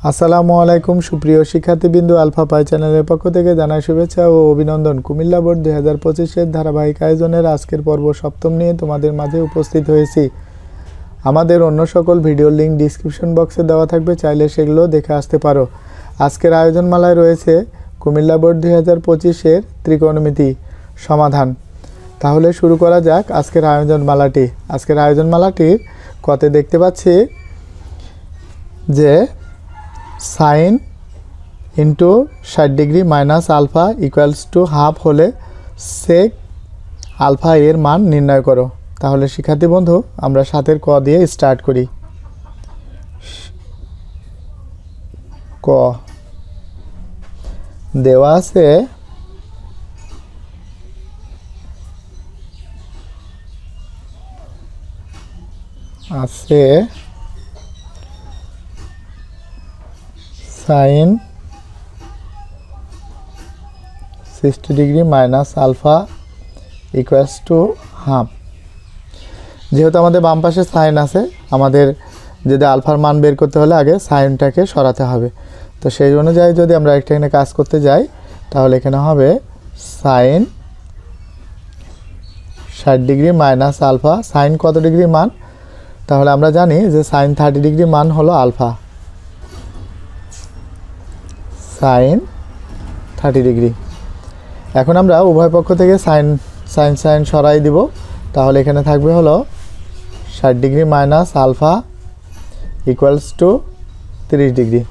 আসসালামু আলাইকুম সুপ্রিয় শিক্ষার্থীবৃন্দ, আলফা পাই চ্যানেলের পক্ষ থেকে জানাই শুভেচ্ছা ও অভিনন্দন। কুমিল্লা বোর্ড 2025-এর ধারাবাহিক আয়োজনের আজকের পর্ব সপ্তম নিয়ে তোমাদের মাঝে উপস্থিত হয়েছি। আমাদের অন্য সকল ভিডিওর লিঙ্ক ডিসক্রিপশন বক্সে দেওয়া থাকবে, চাইলে সেগুলো দেখে আসতে পারো। আজকের আয়োজনমালায় রয়েছে কুমিল্লা বোর্ড 2025-এর ত্রিকোণমিতি সমাধান। তাহলে শুরু করা যাক আজকের আয়োজনমালাটি। আজকের আয়োজনমালাটির কতে দেখতে পাচ্ছি যে sine into 60 degree minus alpha equals to half হলে সেক আলফা এর মান নির্ণয় করো। তাহলে শিক্ষার্থী বন্ধু, আমরা 7-এর ক দিয়ে স্টার্ট করি। ক দেওয়া আছে sine 60 degree minus alpha equals to half. যেহেতু আমাদের বাম পাশে সাইন আছে, আমাদের যদি আলফার মান বের করতে হলে আগে সাইনটাকে সরাতে হবে। তো সেই অনুযায়ী যদি আমরা এখানে কাজ করতে যাই, তাহলে এখানে হবে sine 60 degree minus alpha. Sine কত ডিগ্রি মান? তাহলে আমরা জানি যে সাইন 30 ডিগ্রি মান হলো আলফা, সাইন 30 ডিগ্রি। এখন আমরা উভয় পক্ষ থেকে সাইন সরাই দিব। তাহলে এখানে থাকবে হলো 60 degree minus alpha equals to 30 degree.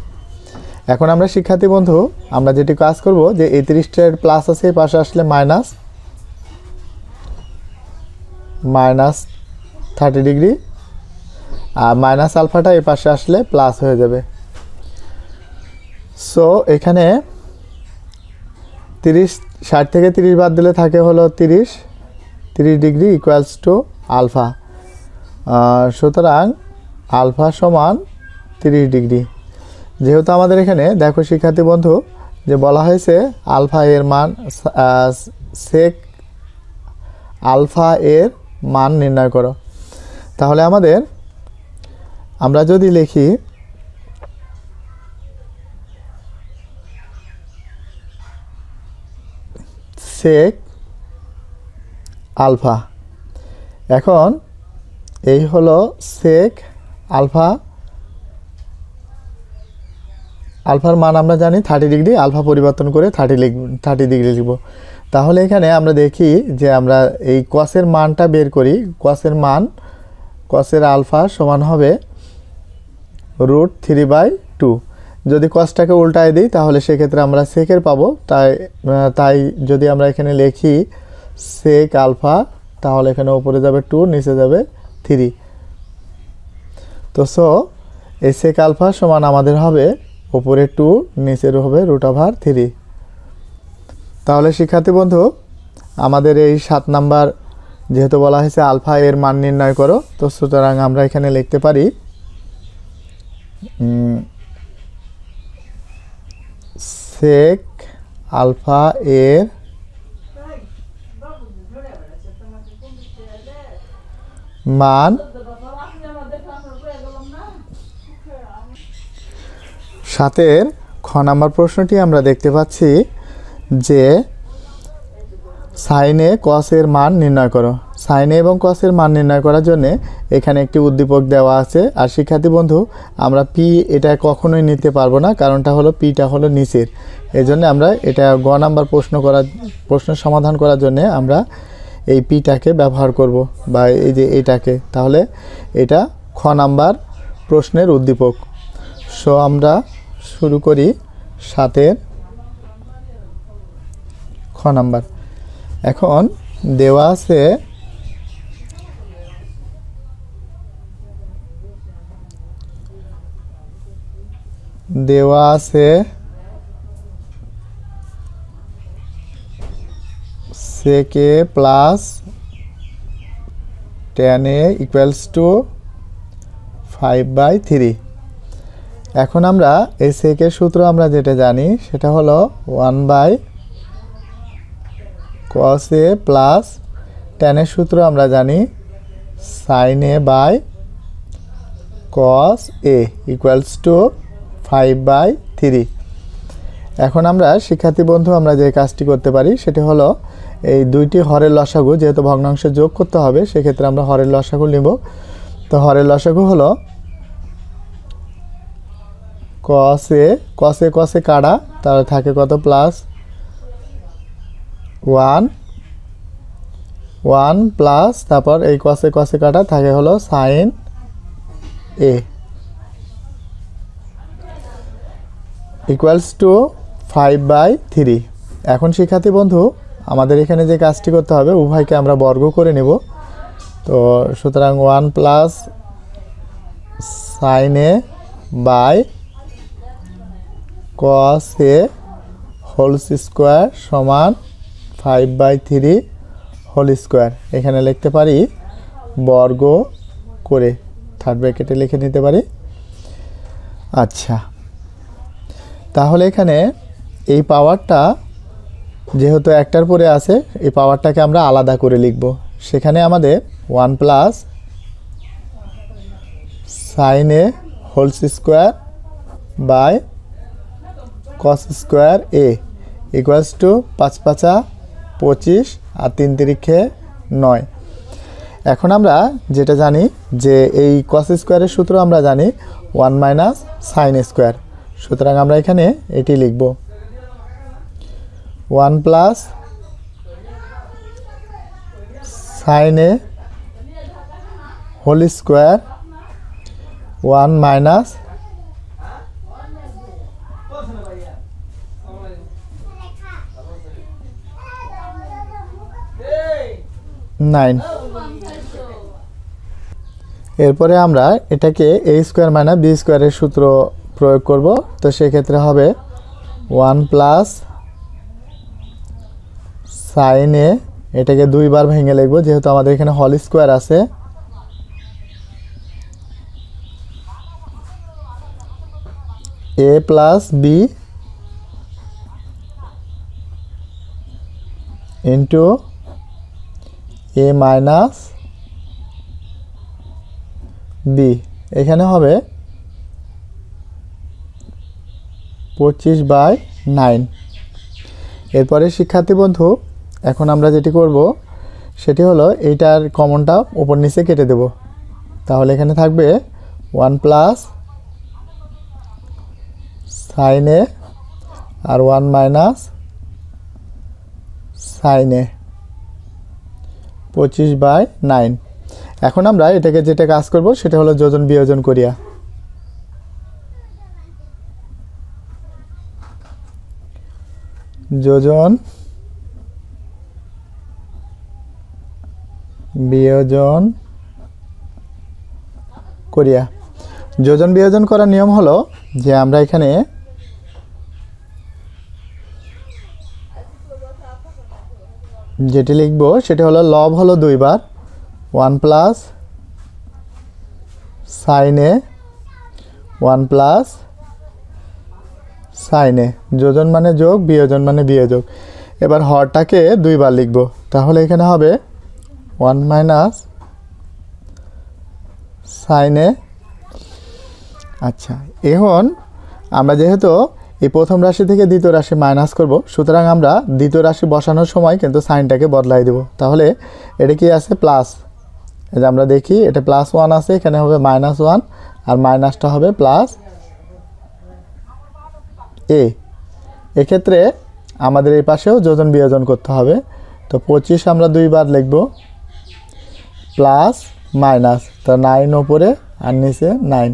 এখন আমরা শিক্ষার্থী বন্ধু, আমরা যেটি কাজ করব যে এই 30টার প্লাস আছে, এই পাশে আসলে মাইনাস 30 ডিগ্রি, আর মাইনাস আলফাটা এই পাশে আসলে প্লাস হয়ে যাবে। সো এখানে 60 থেকে 30 বাদ দিলে থাকে হলো 30 ডিগ্রি ইকুয়ালস টু আলফা। সুতরাং আলফা সমান 30 ডিগ্রি। যেহেতু আমাদের এখানে দেখো শিক্ষার্থী বন্ধু যে বলা হয়েছে আলফা এর মান সেক আলফা এর মান নির্ণয় করো। তাহলে আমরা যদি লিখি সেক আলফা, এখন এই হলো সেক আলফা। আলফার মান আমরা জানি 30 ডিগ্রি, আলফা পরিবর্তন করে 30 ডিগ্রি লিখব। তাহলে এখানে আমরা দেখি যে আমরা এই কসের মানটা বের করি। কসের আলফা সমান হবে √3/2। যদি কসটাকে উল্টায় দিই তাহলে সেক্ষেত্রে আমরা সেকের পাবো। তাই যদি আমরা এখানে লিখি সেক আলফা, তাহলে এখানে উপরে যাবে 2, নিচে যাবে 3। তো এই সেক আলফা সমান আমাদের হবে উপরে 2, নিচের হবে √3। তাহলে শিক্ষার্থী বন্ধু, আমাদের এই 7 নাম্বার যেহেতু বলা হয়েছে আলফা এর মান নির্ণয় করো, তো সুতরাং আমরা এখানে লিখতে পারি সেক আলফা এর মান 7-এর খ নাম্বার প্রশ্নটি আমরা দেখতে পাচ্ছি যে সাইনে কসের মান নির্ণয় করো। সাইনে এবং কসের মান নির্ণয় করার জন্য এখানে একটি উদ্দীপক দেওয়া আছে। আর শিক্ষার্থী বন্ধু, আমরা পি এটা কখনোই নিতে পারবো না, কারণটা হলো পিটা হলো নিচের। এই জন্য আমরা এটা গ নাম্বার প্রশ্নের সমাধান করার জন্য আমরা এই পিটাকে ব্যবহার করব, বা এই যে এটাকে। তাহলে এটা খ নাম্বার প্রশ্নের উদ্দীপক। সো আমরা শুরু করি 7-এর খ নাম্বার। এখন দেওয়া আছে সেকে plus tan a equals two 5/3। এখন আমরা এই সেকের সূত্র আমরা যেটা জানি সেটা হলো 1/cos a প্লাস tan এর সূত্র আমরা জানি sin a/cos a equals two 5/3। এখন আমরা শিক্ষার্থী বন্ধু আমরা যে কাজটি করতে পারি সেটি হলো এই দুইটি হরের লসাগু যেহেতু ভগ্নাংশে যোগ করতে হবে সেক্ষেত্রে আমরা হরের লসাগু নিব। তো হরের লসাগু হলো cos এ কাটা তাহলে থাকে কত প্লাস 1 প্লাস তারপর এই cos এ কাটা থাকে হলো sin a ইকুয়ালস টু 5/3। এখন শিক্ষার্থী বন্ধু আমাদের এখানে যে কাজটি করতে হবে উভয়কে আমরা বর্গ করে নেব। তো সুতরাং 1 plus sin a by cos a whole square সমান 5/3 হোল স্কোয়ার। এখানে লিখতে পারি বর্গ করে, থার্ড ব্র্যাকেটে লিখে নিতে পারি। আচ্ছা, তাহলে এখানে এই পাওয়ারটা যেহেতু একটার পরে আছে এই পাওয়ারটাকে আমরা আলাদা করে লিখব। সেখানে আমাদের 1 plus sin a whole square by cos square a equals to 5 5 25 আর 3 3 9। এখন আমরা যেটা জানি যে এই cos স্কোয়ারের সূত্র আমরা জানি 1 মাইনাস sin স্কোয়ার। সুতরাং আমরা এখানে এটি লিখব 1 plus sin a whole square 1 minus nine. এরপরে আমরা এটাকে a স্কোয়ার মাইনাস b স্কোয়ারের সূত্র প্রয়োগ করব। তো সেক্ষেত্রে হবে 1 প্লাস sin a, এটাকে দুইবার ভেঙে লিখব যেহেতু আমাদের এখানে হোল স্কোয়ার আছে, a plus b into a minus b, এখানে হবে 25/9। এরপরে শিক্ষার্থী বন্ধু এখন আমরা যেটি করব সেটি হলো এইটার কমনটা উপর নিচে কেটে দেব। তাহলে এখানে থাকবে 1 প্লাস sin a আর 1 মাইনাস sin a 25/9। এখন আমরা এটাকে যেটা কাজ করব সেটা হলো যোজন বিয়োজন করিয়া। যোজন বিয়োজন করিয়া। যোজন বিয়োজন করার নিয়ম হলো যে আমরা এখানে যেটি লিখব সেটি হলো লব হলো দুইবার 1 plus sin a 1 plus sin a, যোজন মানে যোগ, বিয়োজন মানে বিয়োজক। এবার হরটাকে দুইবার লিখব, তাহলে এখানে হবে 1 মাইনাস sin a। আচ্ছা, এখন আমরা যেহেতু এই প্রথম রাশি থেকে দ্বিতীয় রাশি মাইনাস করব সুতরাং আমরা দ্বিতীয় রাশি বসানোর সময় কিন্তু সাইনটাকে বদলাই দেব। তাহলে এটা কি আছে প্লাস, এই যে আমরা দেখি এটা +1 আছে, এখানে হবে -1 আর মাইনাসটা হবে প্লাস a। এক্ষেত্রে আমাদের এই পাশেও যোজন বিয়োজন করতে হবে। তো 25 আমরা দুইবার লিখব প্লাস মাইনাস, তো 9 উপরে আর নিচে 9।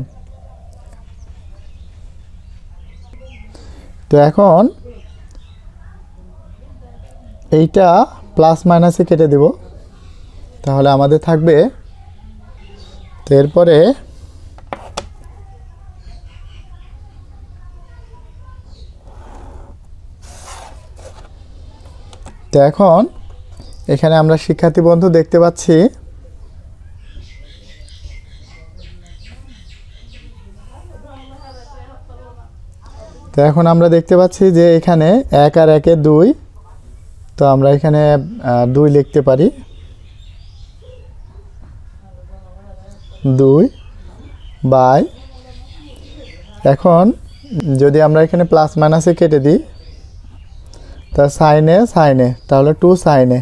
তো এখন এইটা প্লাস মাইনাসে কেটে দেব, তাহলে আমাদের থাকবে। তো এরপরে তো এখন এখানে আমরা শিক্ষার্থী বন্ধু দেখতে পাচ্ছি তো এখন আমরা দেখতে পাচ্ছি যে এখানে 1 আর 1 এ 2, তো আমরা এখানে 2 লিখতে পারি, 2 বাই, এখন যদি আমরা এখানে প্লাস মাইনাসে কেটে দিই তা সাইনে সাইনে, তাহলে 2 সাইনে,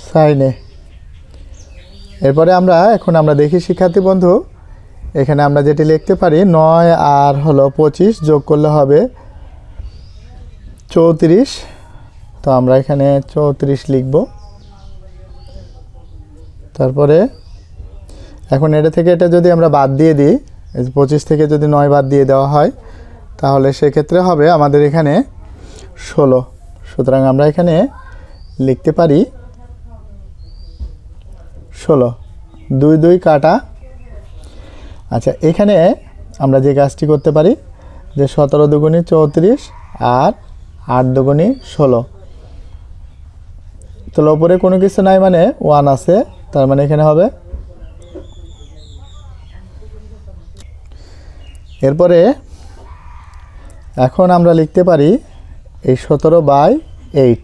সাইনে। এরপরে এখন আমরা দেখি শিক্ষার্থী বন্ধু, এখানে আমরা যেটি লিখতে পারি 9 আর হলো 25 যোগ করলে হবে 34। তো আমরা এখানে 34 লিখব। তারপরে এখন এটা থেকে এটা যদি আমরা বাদ দিয়ে দিই, 25 থেকে যদি 9 বাদ দিয়ে দেওয়া হয় তাহলে সেক্ষেত্রে হবে আমাদের এখানে 16। সুতরাং আমরা এখানে লিখতে পারি 16, 2 2 কাটা। আচ্ছা, এখানে আমরা যে কাজটি করতে পারি যে 17 দুগুণে 34 আর 8 দুগুণে 16। তো উপরে কোনো কিছু নাই মানে 1 আছে, তার মানে এখানে হবে। এরপরে এখন আমরা লিখতে পারি এই 17/8।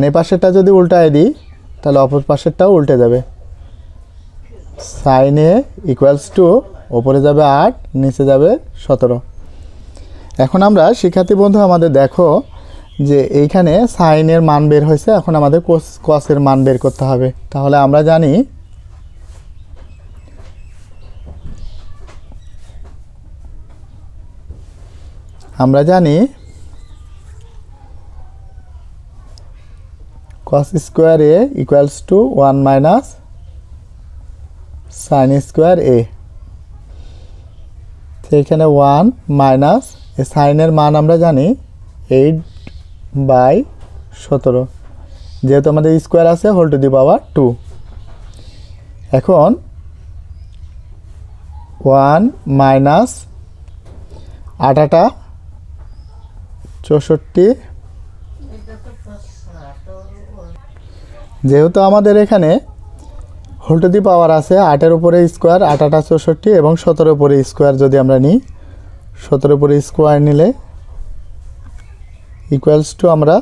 এই পাশেরটা যদি উল্টায় দিই তাহলে অপর পাশেরটাও উল্টে যাবে। সাইন এ ইকুয়ালস টু ওপরে যাবে 8, নিচে যাবে 17। এখন আমরা শিক্ষার্থী বন্ধু আমাদের দেখো যে এইখানে সাইনের মান বের হয়েছে, এখন আমাদের কসের মান বের করতে হবে। তাহলে আমরা জানি cos square A equals to 1 minus sine square A. সেইখানে 1 মাইনাস এই সাইনের মান আমরা জানি 8/17, যেহেতু আমাদের স্কোয়ার আছে হোল টু দি পাওয়ার 2। এখন 1 মাইনাস 8 64, যেহেতু আমাদের এখানে হোল টু দি পাওয়ার আছে 8-এর উপরে স্কোয়ার, 8 64 এবং 17-এর উপরে স্কোয়ার যদি আমরা নিই, 17-এর উপরে স্কোয়ার নিলে ইকুয়ালস টু আমরা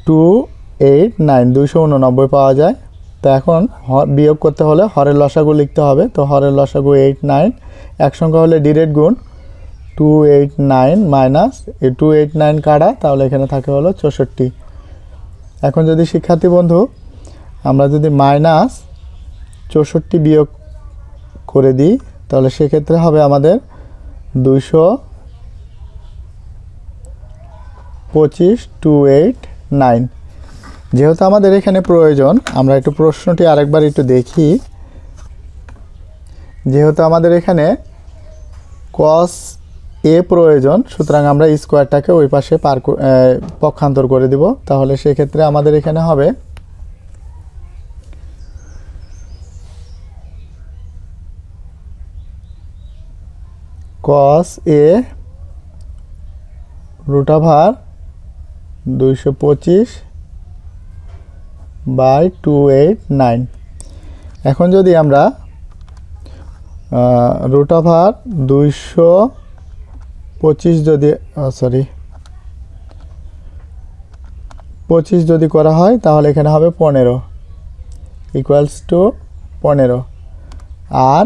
289 289 পাওয়া যায়। তো এখন বিয়োগ করতে হলে হরের লসাগু লিখতে হবে। তো হরের লসাগু 89, এক সংখ্যা হলে ডিরেক্ট গুণ 289 মাইনাস এই 289 কাটা, তাহলে এখানে থাকে হলো 64। এখন যদি শিক্ষার্থী বন্ধু আমরা যদি মাইনাস 64 বিয়োগ করে দিই তাহলে সেক্ষেত্রে হবে আমাদের 225 289। যেহেতু আমাদের এখানে প্রয়োজন, আমরা একটু প্রশ্নটি আরেকবার একটু দেখি। যেহেতু আমাদের এখানে cos এ প্রয়োজন, সুতরাং আমরা স্কোয়ারটাকে ওই পাশে পক্ষান্তর করে দিব। তাহলে সেক্ষেত্রে আমাদের এখানে হবে cos এ √225/289। এখন যদি আমরা √225 যদি 25 যদি করা হয় তাহলে এখানে হবে 15 ইকুয়ালস টু 15। আর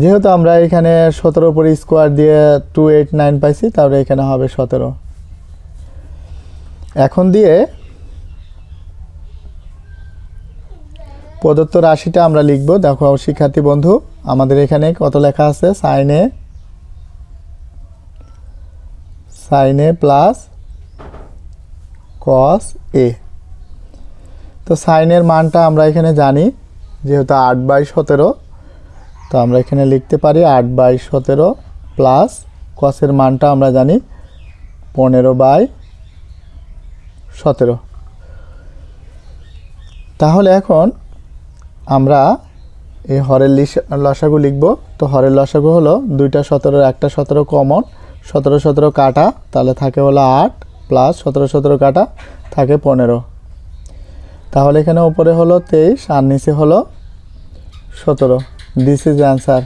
যেহেতু আমরা এখানে 17 উপরে স্কোয়ার দিয়ে 289 পাইছি, তাহলে এখানে হবে 17। এখন দিয়ে প্রদত্ত রাশিটা আমরা লিখব। দেখো শিক্ষার্থী বন্ধু, আমাদের এখানে কত লেখা আছে, সাইন এ প্লাস cos এ। তো সাইনের মানটা আমরা এখানে জানি, যেহেতু 8/17, তো আমরা এখানে লিখতে পারি 8/17 প্লাস কসের মানটা আমরা জানি 15/17। তাহলে এখন আমরা এই হরের লসাগু লিখব। তো হরের লসাগু হলো 2টা 17, একটা 17 কমন, 17 17 কাটা, তাহলে থাকে হলো 8 প্লাস 17 17 কাটা থাকে 15। তাহলে এখানে উপরে হলো 23 আর নিচে হলো 17। This is answer.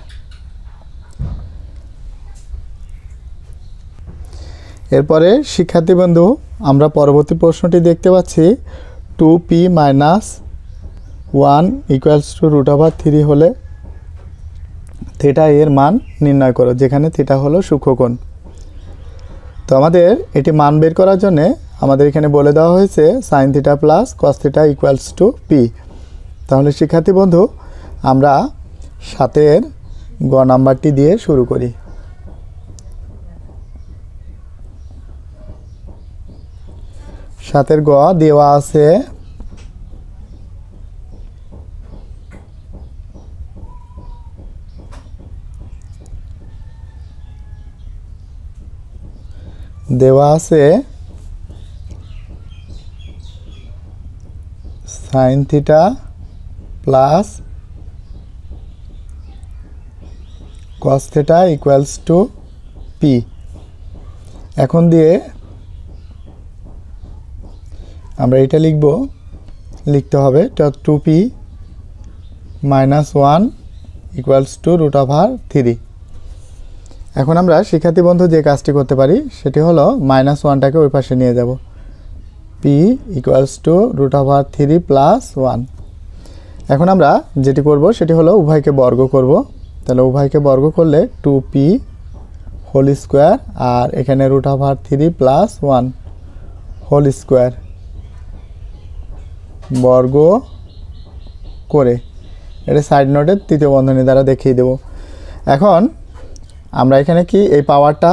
এরপরে শিক্ষার্থী বন্ধু আমরা পরবর্তী প্রশ্নটি দেখতে পাচ্ছি 2p - 1 equals to root over 3 হলে থিটা এর মান নির্ণয় করো, যেখানে থিটা হলো সূক্ষ্মকোণ। তো আমাদের এটি মান বের করার জন্য আমাদের এখানে বলে দেওয়া হয়েছে sign theta plus cos theta equals two P. তাহলে শিক্ষার্থী বন্ধু, আমরা 7 গ নাম্বারটি দিয়ে শুরু করি। সাতের গ দেওয়া আছে sign theta plus cos theta equals two P. এখন দিয়ে আমরা এটা লিখতে হবে 2p - 1 equals to root over 3। এখন আমরা শিক্ষার্থী বন্ধু যে কাজটি করতে পারি সেটি হলো -1টাকে ওই পাশে নিয়ে যাব, p equals to root over 3 plus 1। এখন আমরা যেটি করব সেটি হলো উভয়কে বর্গ করব। তাহলে উভয়কে বর্গ করলে 2p হোল স্কোয়ার, আর এখানে root over 3 plus 1 whole square বর্গ করে এটা সাইড নোটের তৃতীয় বন্ধনী দ্বারা দেখিয়ে দেব। এখন আমরা এখানে কি এই পাওয়ারটা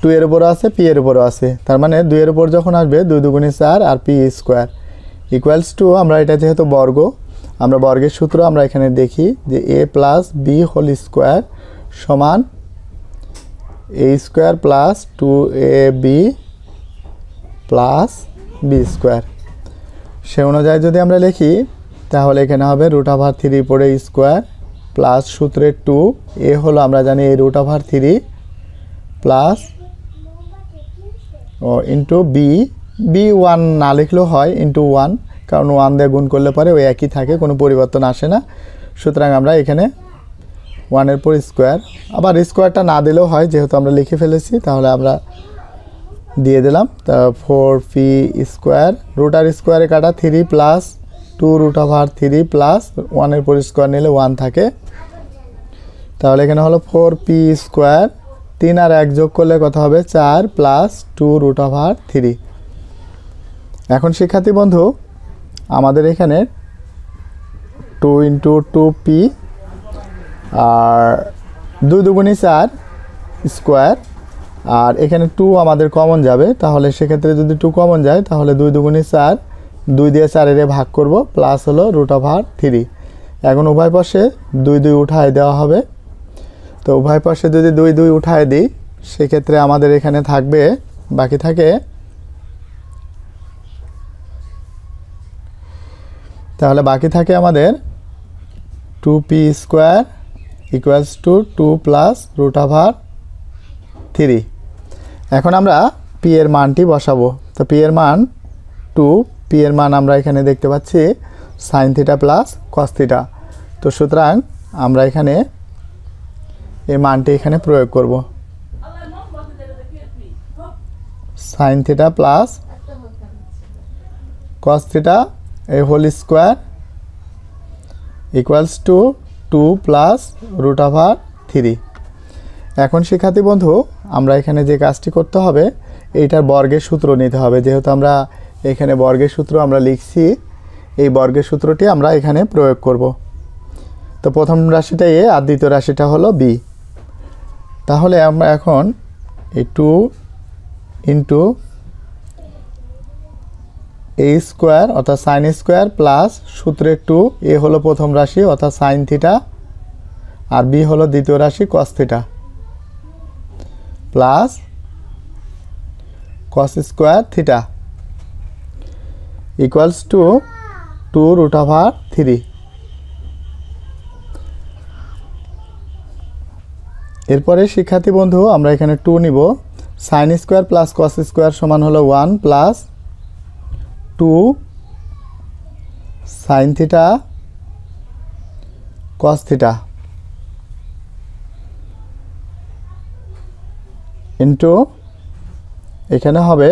2 এর উপরও আছে, p এর উপরও আছে, তার মানে 2 এর উপর যখন আসবে 2 দুগুণে 4 আর p স্কোয়ার ইকুয়ালস টু, আমরা এটা যেহেতু বর্গ, আমরা বর্গের সূত্র আমরা এখানে দেখি যে a plus b whole square সমান a square plus 2ab plus b square. সে অনুযায়ী যদি আমরা লিখি তাহলে এখানে হবে রুট ওভার 3 পরে স্কোয়ার প্লাস সূত্রের 2 এ হলো আমরা জানি এই root over 3 plus into b 1 না লিখলেও হয় ইন্টু 1, কারণ 1 দিয়ে গুণ করলে পরে ওই একই থাকে, কোনো পরিবর্তন আসে না। সুতরাং আমরা এখানে 1 এর পর স্কোয়ার, আবার স্কোয়ারটা না দিলেও হয়, যেহেতু আমরা লিখে ফেলেছি তাহলে আমরা দিয়ে দিলাম। তা 4p স্কোয়ার, রুট আর স্কোয়ারে কাটা 3 প্লাস 2 রুট ওভার 3 প্লাস 1 এর পর স্কোয়ার নিলে 1 থাকে। তাহলে এখানে হলো 4p স্কোয়ার, 3 আর 1 যোগ করলে কত হবে 4 প্লাস 2 রুট ওভার 3। এখন শিক্ষার্থী বন্ধু, আমাদের এখানে 2 ইন্টু 2p আর 2 দুগুণে 4 স্কোয়ার, আর এখানে 2 আমাদের কমন যাবে, তাহলে সেক্ষেত্রে যদি 2 কমন যায় তাহলে 2 দুগুণে 4, 2 দিয়ে 4 এর ভাগ করব, প্লাস হলো রুট ওভার 3। এখন উভয় পাশে 2 2 উঠায় দেওয়া হবে। তো উভয় পাশে যদি 2 2 উঠায় দিই সেক্ষেত্রে আমাদের এখানে থাকবে, বাকি থাকে, তাহলে বাকি থাকে আমাদের 2p square equals to 2 plus root over 3। এখন আমরা p এর মানটি বসাবো। তো p এর মান 2, p এর মান আমরা এখানে দেখতে পাচ্ছি sine theta plus cos theta. তো সুতরাং আমরা এখানে এই মানটি এখানে প্রয়োগ করব, sine theta plus cos theta এই whole square equals to 2 plus root over 3। এখন শিক্ষার্থী বন্ধু, আমরা এখানে যে কাজটি করতে হবে এইটার বর্গের সূত্র নিতে হবে, যেহেতু আমরা এখানে বর্গের সূত্র আমরা লিখছি, এই বর্গের সূত্রটি আমরা এখানে প্রয়োগ করব। তো প্রথম রাশিটা a আর দ্বিতীয় রাশিটা হলো b। তাহলে আমরা এখন এই 2 ইন্টু a স্কোয়ার অর্থাৎ সাইন স্কোয়ার প্লাস সূত্রের 2, a হলো প্রথম রাশি অর্থাৎ সাইন থিটা আর b হলো দ্বিতীয় রাশি cos theta plus cos square theta equals to 2 root over 3। এরপরে শিক্ষার্থী বন্ধু, আমরা এখানে 2 নিব, sine square plus cos square সমান হলো 1 plus 2 sine theta cos theta into এখানে হবে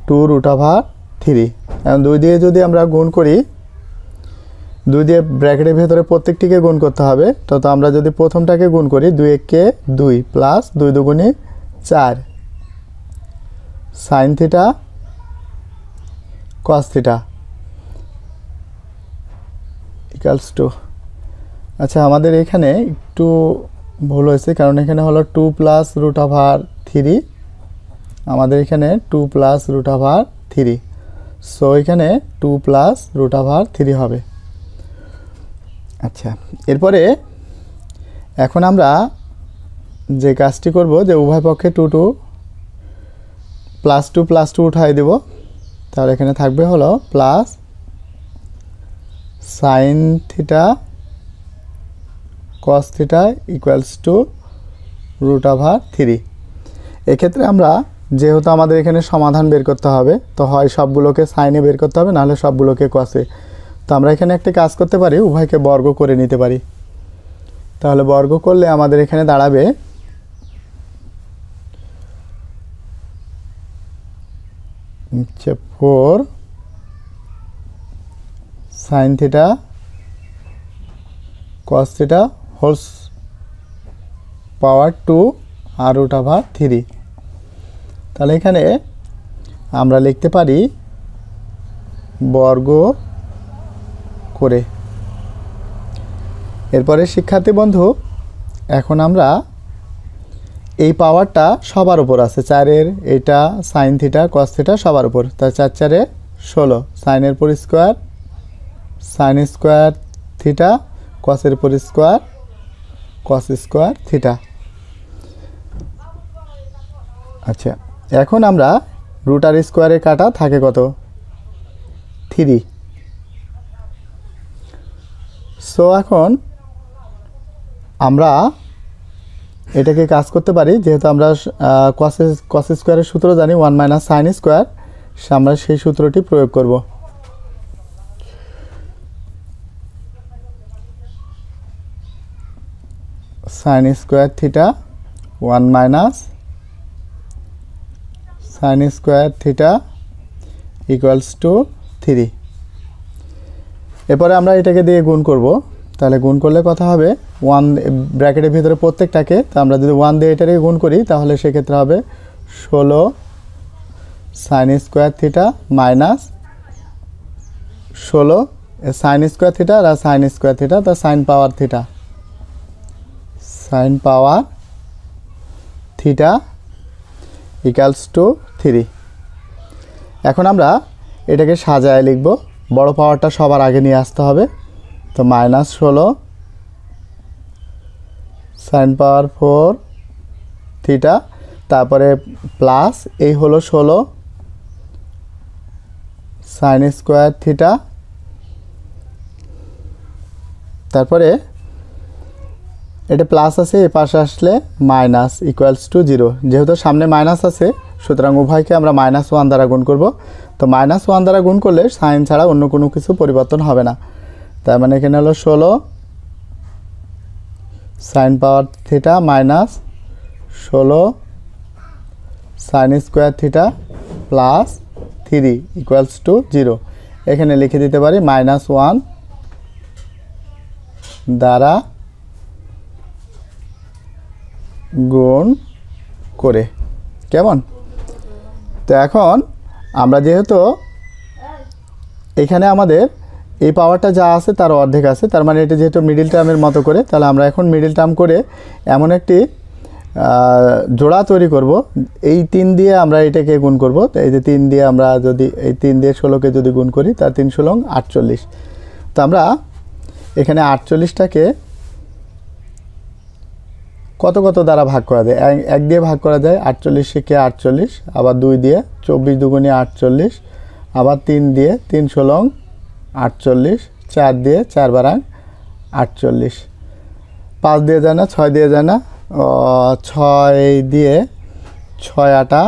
2 রুট ওভার 3। এখন 2 দিয়ে যদি আমরা গুণ করি 2 দিয়ে ব্র্যাকেটের ভেতরে প্রত্যেকটিকে গুণ করতে হবে। তো আমরা যদি প্রথমটাকে গুণ করি 2 একে 2 প্লাস 2 দুগুণে 4 sine theta cos theta equals two, আচ্ছা আমাদের এখানে একটু ভুল হয়েছে, কারণ এখানে হলো 2 প্লাস রুট ওভার 3, আমাদের এখানে 2 প্লাস রুট ওভার 3, সো এখানে 2 প্লাস রুট ওভার 3 হবে। আচ্ছা এরপরে এখন আমরা যে কাজটি করব যে উভয় পক্ষে 2 প্লাস টু উঠাই দেব, তাহলে এখানে থাকবে হলো plus sine theta cos theta equals to root over 3। এক্ষেত্রে আমরা যেহেতু আমাদের এখানে সমাধান বের করতে হবে, তো হয় সবগুলোকে সাইনে বের করতে হবে, নাহলে সবগুলোকে কসে। তো আমরা এখানে একটা কাজ করতে পারি, উভয়কে বর্গ করে নিতে পারি। তাহলে বর্গ করলে আমাদের এখানে দাঁড়াবে হচ্ছে 4 sine theta cos theta whole power 2 আর রুট ওভার 3। তাহলে এখানে আমরা লিখতে পারি বর্গ করে। এরপরে শিক্ষার্থী বন্ধু, এখন আমরা এই পাওয়ারটা সবার উপর আছে, 4-এর এটা সাইন থিটা কস থিটা সবার উপর, তাই 4 4-এ 16 সাইনের পর স্কোয়ার সাইন স্কোয়ার থিটা কসের পর স্কোয়ার কস স্কোয়ার থিটা। আচ্ছা এখন আমরা রুট আর স্কোয়ারে কাটা থাকে কত 3। সো এখন আমরা এটাকে কাজ করতে পারি, যেহেতু আমরা কস স্কোয়ারের সূত্র জানি 1 মাইনাস সাইন স্কোয়ার, আমরা সেই সূত্রটি প্রয়োগ করব। Sign square theta 1 minus sine square theta equals to 3। এরপরে আমরা এটাকে দিয়ে গুণ করব, তাহলে গুণ করলে কথা হবে 1 ব্র্যাকেটের ভিতরে প্রত্যেকটাকে, তো আমরা যদি 1 দিয়ে এটাকে গুণ করি তাহলে সেক্ষেত্রে হবে 16 sine square theta minus 16 sine square theta আর সাইন স্কোয়ার থিটা, তা sine power theta equals to 3। এখন আমরা এটাকে সাজায় লিখব, বড় পাওয়ারটা সবার আগে নিয়ে আসতে হবে। তো মাইনাস 16 সাইন পাওয়ার 4 থিটা, তারপরে প্লাস এই হলো 16 সাইন স্কোয়ার থিটা, তারপরে এটা প্লাস আছে, এ পাশে আসলে মাইনাস ইকুয়ালস টু 0। যেহেতু সামনে মাইনাস আছে, সুতরাং উভয়কে আমরা -1 দ্বারা গুণ করব। তো -1 দ্বারা গুণ করলে সাইন ছাড়া অন্য কোনো কিছু পরিবর্তন হবে না। তার মানে এখানে হলো 16 sign power theta minus 16 sine square theta plus 3 equals to 0। এখানে লিখে দিতে পারি -1 দ্বারা গুণ করে। কেমন? তো এখন আমরা যেহেতু এখানে আমাদের এই পাওয়ারটা যা আছে তার অর্ধেক আছে, তার মানে এটা যেহেতু মিডিল টার্মের মতো করে, তাহলে আমরা এখন মিডিল টার্ম করে এমন একটি জোড়া তৈরি করব। এই 3 দিয়ে আমরা এটাকে গুণ করব। তো এই যে 3 দিয়ে আমরা যদি এই 3 দিয়ে 16কে যদি গুণ করি, তার 3 16 48। তো আমরা এখানে 48টাকে কত কত দ্বারা ভাগ করা যায়? 1 দিয়ে ভাগ করা যায়, 48 কে 48, আবার 2 দিয়ে 24 দুগুণে 48, আবার 3 দিয়ে 3 16 48, 4 দিয়ে 4 বারাং 48, 5 দিয়ে যায় না, 6 দিয়ে যায় না, 6 দিয়ে 6 8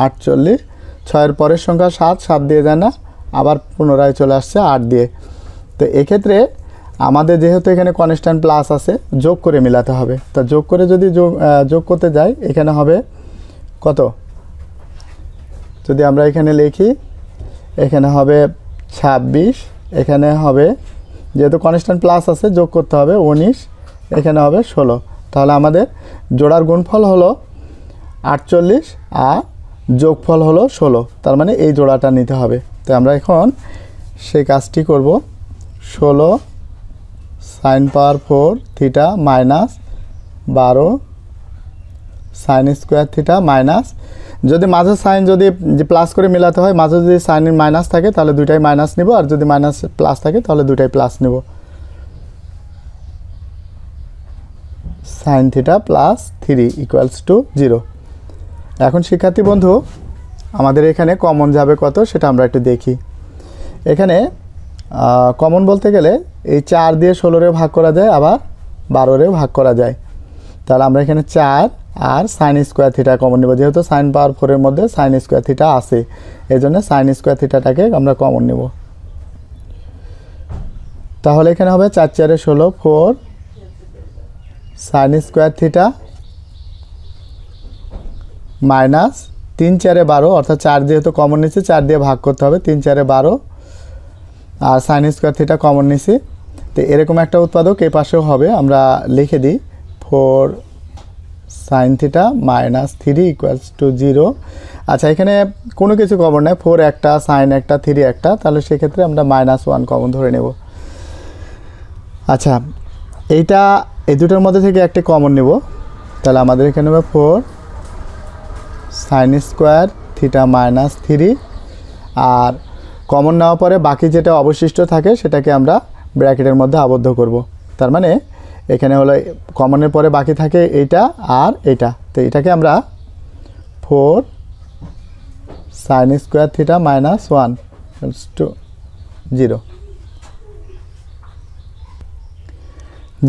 48, 6-এর পরের সংখ্যা 7, 7 দিয়ে যায় না, আবার পুনরায় চলে আসছে 8 দিয়ে। তো এক্ষেত্রে আমাদের যেহেতু এখানে কনস্ট্যান্ট প্লাস আছে, যোগ করে মিলাতে হবে। তো যোগ করে যদি যোগ করতে যাই, এখানে হবে কত? যদি আমরা এখানে লিখি, এখানে হবে 26, এখানে হবে যেহেতু কনস্ট্যান্ট প্লাস আছে যোগ করতে হবে 19, এখানে হবে 16। তাহলে আমাদের জোড়ার গুণফল হলো 48 আর যোগফল হলো 16, তার মানে এই জোড়াটা নিতে হবে। তো আমরা এখন সেই কাজটি করব। 16 sin পাওয়ার 4 theta minus 12 sin square theta minus, যদি মাঝে সাইন যদি প্লাস করে মেলাতে হয়, মাঝে যদি সাইন মাইনাস থাকে তাহলে দুইটাই মাইনাস নিব, আর যদি মাইনাস প্লাস থাকে তাহলে দুইটাই প্লাস নিব। sin theta plus 3 equals to 0। এখন শিক্ষার্থী বন্ধু আমাদের এখানে কমন যাবে কত সেটা আমরা একটু দেখি। এখানে কমন বলতে গেলে এই 4 দিয়ে 16 ভাগ করা যায়, আবার 12 ভাগ করা যায়। তাহলে আমরা এখানে 4 আর সাইন স্কোয়ার থিটা কমন নেব, যেহেতু সাইন পাওয়ার 4 এর মধ্যে সাইন স্কোয়ার থিটা আছে, এই জন্য সাইন স্কোয়ার থিটাটাকে আমরা কমন নেব। তাহলে এখানে হবে 4 4 16 4 সাইন স্কোয়ার থিটা মাইনাস 3 4 12, অর্থাৎ 4 যেহেতু কমন নিচ্ছি 4 দিয়ে ভাগ করতে হবে, 3 4 12 আর সাইন স্কোয়ার থিটা কমন নিছি। তো এরকম একটা উৎপাদক এই পাশেও হবে, আমরা লিখে দিই 4 sine theta minus 3 equals to 0। আচ্ছা, এখানে কোনো কিছু কমন নেই, 4 একটা, সাইন একটা, 3 একটা, তাহলে সেক্ষেত্রে আমরা -1 কমন ধরে নেব। আচ্ছা, এইটা এই দুটোর মধ্যে থেকে একটা কমন নেব, তাহলে আমাদের এখানে হবে 4 সাইন স্কোয়ার থিটা মাইনাস 3, আর কমন নেওয়ার পরে বাকি যেটা অবশিষ্ট থাকে সেটাকে আমরা ব্র্যাকেটের মধ্যে আবদ্ধ করব। তার মানে এখানে হলো কমনের পরে বাকি থাকে এইটা আর এইটা, তো এটাকে আমরা 4 sine square theta minus 1 to 0।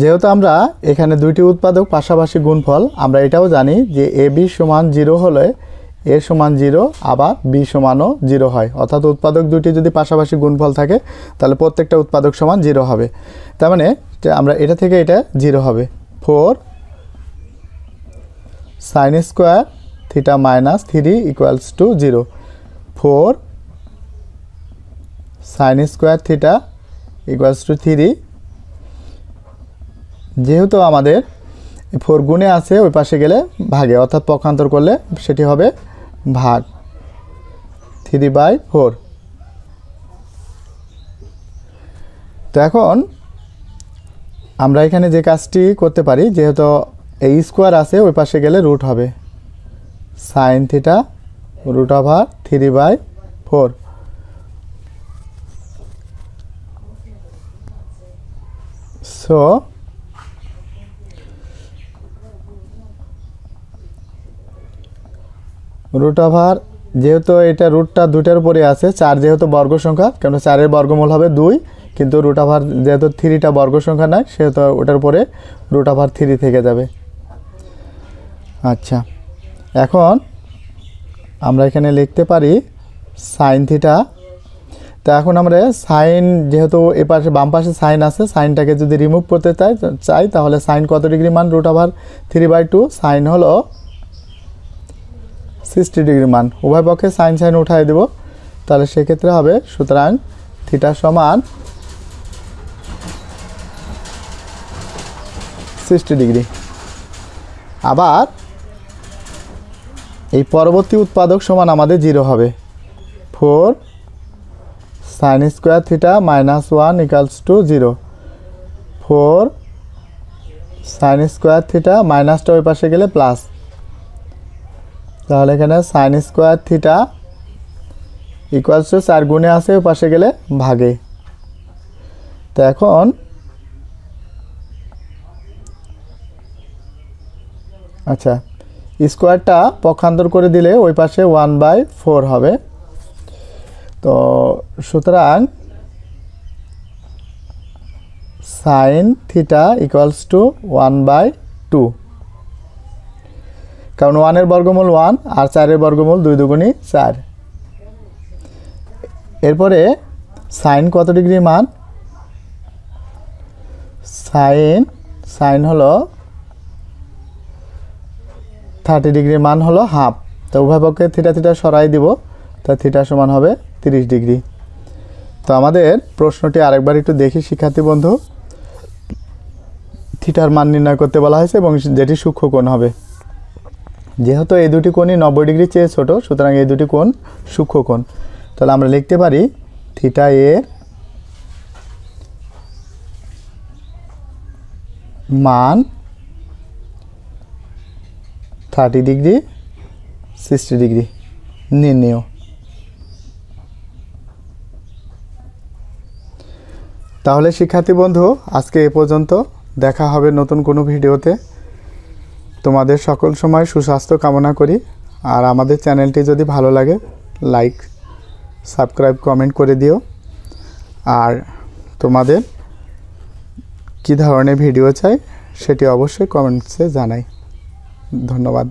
যেহেতু আমরা এখানে দুইটি উৎপাদক পাশাপাশি গুণফল, আমরা এটাও জানি যে এ বি সমান 0 হলে এ সমান 0 আবার বি সমানও 0 হয়, অর্থাৎ উৎপাদক দুটি যদি পাশাপাশি গুণফল থাকে তাহলে প্রত্যেকটা উৎপাদক সমান 0 হবে। তার মানে আমরা এটা থেকে এটা 0 হবে। 4 sine square theta minus 3 equals to 0। 4 sine square theta equals to 3, যেহেতু আমাদের 4 গুণে আছে ওই পাশে গেলে ভাগে, অর্থাৎ পক্ষান্তর করলে সেটি হবে ভাগ 3/4। তো এখন আমরা এখানে যে কাজটি করতে পারি, যেহেতু এই স্কোয়ার আছে ওই পাশে গেলে রুট হবে, sine theta root over 3/4। So root over, যেহেতু এটা রুটটা দুটার উপরে আছে, 4 যেহেতু বর্গ সংখ্যা, কেন 4-এর বর্গমূল হবে 2, কিন্তু রুট ওভার যেহেতু 3টা বর্গ সংখ্যা নয় সেহেতু ওটার উপরে রুট ওভার 3 থেকে যাবে। আচ্ছা, এখন আমরা এখানে লিখতে পারি সাইন থিটা। তো এখন আমরা সাইন, যেহেতু এ পাশে বাম পাশে সাইন আছে, সাইনটাকে যদি রিমুভ করতে চাই তাহলে সাইন কত ডিগ্রি মান, রুট ওভার 3/2, সাইন হলো 60 ডিগ্রি মান, উভয় পক্ষে সাইন সাইন উঠাই দেব, তাহলে সেক্ষেত্রে হবে, সুতরাং থিটা সমান 60 ডিগ্রি। আবার এই পরবর্তী উৎপাদক সমান আমাদের 0 হবে, 4 sine square theta minus 1 equals to 0। 4 sine square theta মাইনাসটা ওই পাশে গেলে প্লাস, তাহলে এখানে sign square theta equals two 4 গুণে আছে ওই পাশে গেলে ভাগে। তো এখন আচ্ছা, স্কোয়ারটা পক্ষান্তর করে দিলে ওই পাশে 1/4 হবে। তো সুতরাং সাইন থিটা ইকুয়ালস টু 1/2, কারণ 1-এর বর্গমূল 1 আর 4-এর বর্গমূল 2 দুগুণী 4। এরপরে সাইন কত ডিগ্রি মান, সাইন হলো 30 ডিগ্রি মান হলো হাফ, তো উভয় পক্ষে থিটা থিটা সরাই দিব, তা থিটা সমান হবে 30 ডিগ্রি। তো আমাদের প্রশ্নটি আরেকবার একটু দেখি শিক্ষার্থী বন্ধু। থিটার মান নির্ণয় করতে বলা হয়েছে এবং যেটি সূক্ষ্মকোণ হবে। যেহেতু এই দুটি কোণই 90 ডিগ্রি চেয়ে ছোট, সুতরাং এই দুটি কোণ সূক্ষ্মকোণ। তাহলে আমরা লিখতে পারি থিটা এর মান 30 ডিগ্রি 60 ডিগ্রি নির্ণেয়। তাহলে শিক্ষার্থী বন্ধু আজকে এ পর্যন্ত। দেখা হবে নতুন কোনো ভিডিওতে। তোমাদের সকল সময় সুস্বাস্থ্য কামনা করি। আর আমাদের চ্যানেলটি যদি ভালো লাগে লাইক সাবস্ক্রাইব কমেন্ট করে দিও। আর তোমাদের কী ধরনের ভিডিও চাই সেটি অবশ্যই কমেন্টসে জানাই। ধন্যবাদ।